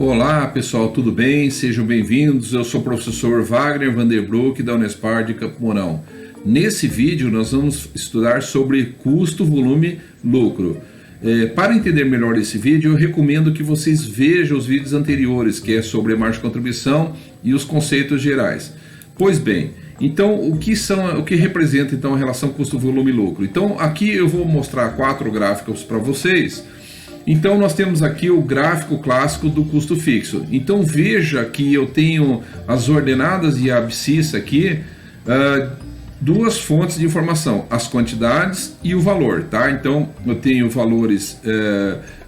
Olá pessoal, tudo bem? Sejam bem-vindos. Eu sou o professor Wagner Vanderbroek da Unespar de Campo Mourão. Nesse vídeo nós vamos estudar sobre custo, volume, lucro. Para entender melhor esse vídeo, eu recomendo que vocês vejam os vídeos anteriores, que é sobre a margem de contribuição e os conceitos gerais. Pois bem, então o que representa então a relação custo, volume e lucro? Então aqui eu vou mostrar 4 gráficos para vocês. Então nós temos aqui o gráfico clássico do custo fixo. Então veja que eu tenho as ordenadas e a abscissa aqui, duas fontes de informação, as quantidades e o valor, tá? Então eu tenho valores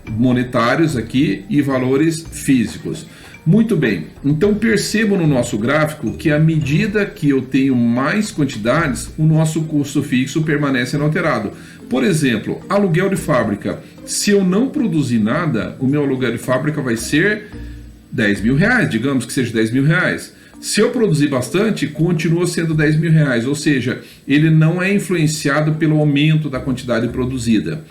monetários aqui e valores físicos. Muito bem, então percebam no nosso gráfico que à medida que eu tenho mais quantidades, o nosso custo fixo permanece inalterado. Por exemplo, aluguel de fábrica. Se eu não produzir nada, o meu aluguel de fábrica vai ser 10 mil reais, digamos que seja 10 mil reais. Se eu produzir bastante, continua sendo 10 mil reais, ou seja, ele não é influenciado pelo aumento da quantidade produzida.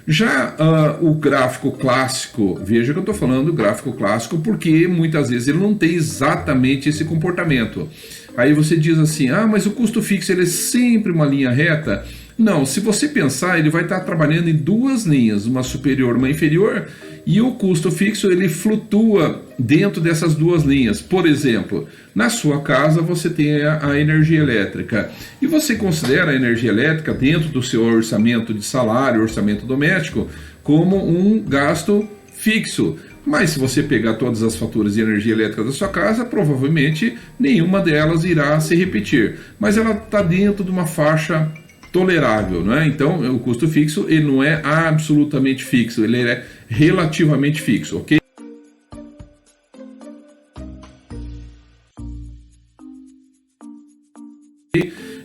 Já o gráfico clássico, veja que eu estou falando do gráfico clássico porque muitas vezes ele não tem exatamente esse comportamento. Aí você diz assim, mas o custo fixo ele é sempre uma linha reta. Não, se você pensar, ele vai estar trabalhando em duas linhas, uma superior e uma inferior, e o custo fixo ele flutua dentro dessas duas linhas. Por exemplo, na sua casa você tem a energia elétrica, e você considera a energia elétrica dentro do seu orçamento de salário, orçamento doméstico, como um gasto fixo. Mas se você pegar todas as faturas de energia elétrica da sua casa, provavelmente nenhuma delas irá se repetir. Mas ela está dentro de uma faixa tolerável, não é? Então o custo fixo ele não é absolutamente fixo, ele é relativamente fixo, ok?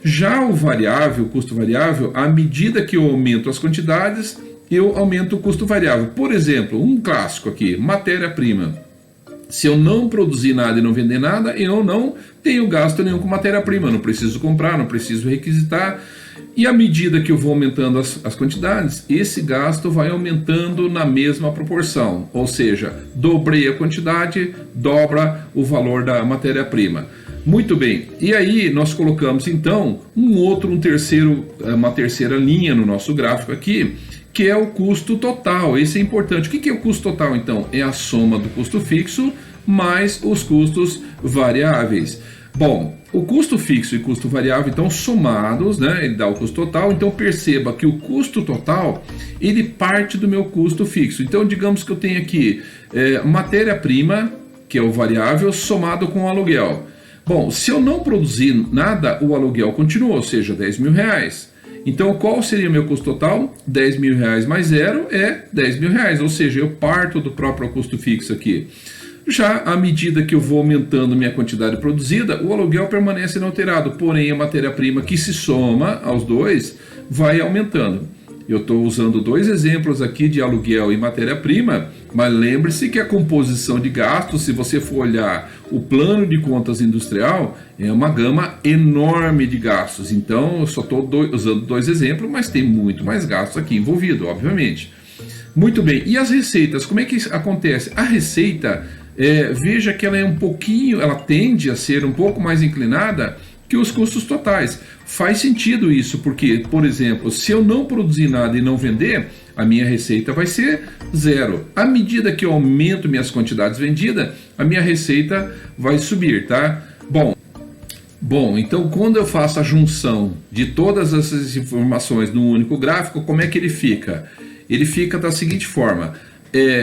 Já o variável, o custo variável, à medida que eu aumento as quantidades, eu aumento o custo variável. Por exemplo, um clássico aqui, matéria-prima. Se eu não produzir nada e não vender nada, eu não tenho gasto nenhum com matéria-prima, não preciso comprar, não preciso requisitar. E à medida que eu vou aumentando as quantidades, esse gasto vai aumentando na mesma proporção. Ou seja, dobrei a quantidade, dobra o valor da matéria-prima. Muito bem, e aí nós colocamos então uma terceira linha no nosso gráfico aqui, que é o custo total. Esse é importante. O que é o custo total então? É a soma do custo fixo mais os custos variáveis. Bom, o custo fixo e custo variável, então, somados, né, ele dá o custo total. Então, perceba que o custo total, ele parte do meu custo fixo. Então, digamos que eu tenho aqui matéria-prima, que é o variável, somado com o aluguel. Bom, se eu não produzir nada, o aluguel continua, ou seja, 10 mil reais. Então, qual seria o meu custo total? 10 mil reais mais zero é 10 mil reais, ou seja, eu parto do próprio custo fixo aqui. Já à medida que eu vou aumentando minha quantidade produzida, o aluguel permanece inalterado, porém a matéria-prima que se soma aos dois vai aumentando. Eu estou usando 2 exemplos aqui de aluguel e matéria-prima, mas lembre-se que a composição de gastos, se você for olhar o plano de contas industrial, é uma gama enorme de gastos. Então eu só estou usando 2 exemplos, mas tem muito mais gastos aqui envolvido, obviamente. Muito bem, e as receitas, como é que isso acontece? A receita, veja que ela tende a ser um pouco mais inclinada que os custos totais. Faz sentido isso, porque, por exemplo, se eu não produzir nada e não vender, a minha receita vai ser zero. À medida que eu aumento minhas quantidades vendidas, a minha receita vai subir, tá? Bom, então quando eu faço a junção de todas essas informações num único gráfico, como é que ele fica? Ele fica da seguinte forma,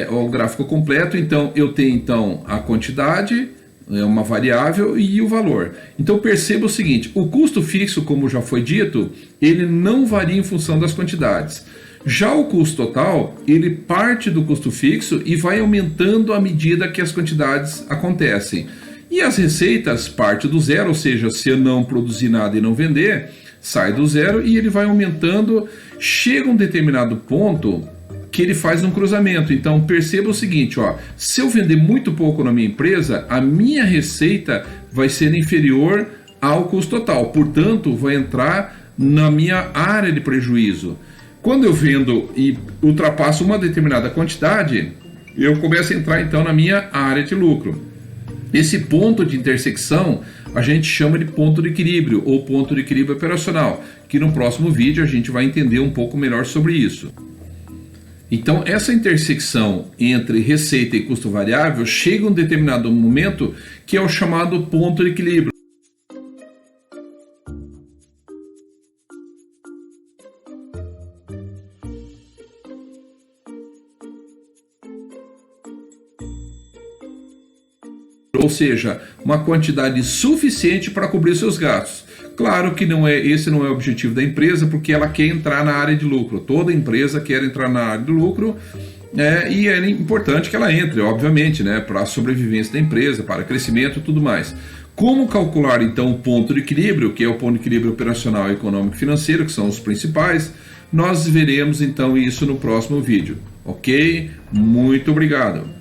o gráfico completo, então eu tenho a quantidade, uma variável e o valor. Então perceba o seguinte, o custo fixo, como já foi dito, ele não varia em função das quantidades. Já o custo total, ele parte do custo fixo e vai aumentando à medida que as quantidades acontecem. E as receitas parte do zero, ou seja, se eu não produzir nada e não vender, sai do zero e ele vai aumentando, chega a um determinado ponto que ele faz um cruzamento. Então perceba o seguinte, se eu vender muito pouco na minha empresa, a minha receita vai ser inferior ao custo total, portanto vai entrar na minha área de prejuízo. Quando eu vendo e ultrapasso uma determinada quantidade, eu começo a entrar então na minha área de lucro. Esse ponto de intersecção a gente chama de ponto de equilíbrio ou ponto de equilíbrio operacional, que no próximo vídeo a gente vai entender um pouco melhor sobre isso. Então, essa intersecção entre receita e custo variável chega a um determinado momento que é o chamado ponto de equilíbrio. Ou seja, uma quantidade suficiente para cobrir seus gastos. Claro que esse não é o objetivo da empresa, porque ela quer entrar na área de lucro. Toda empresa quer entrar na área de lucro, e é importante que ela entre, obviamente, para a sobrevivência da empresa, para crescimento e tudo mais. Como calcular então o ponto de equilíbrio, que é o ponto de equilíbrio operacional, econômico e financeiro, que são os principais, nós veremos então isso no próximo vídeo. Ok? Muito obrigado!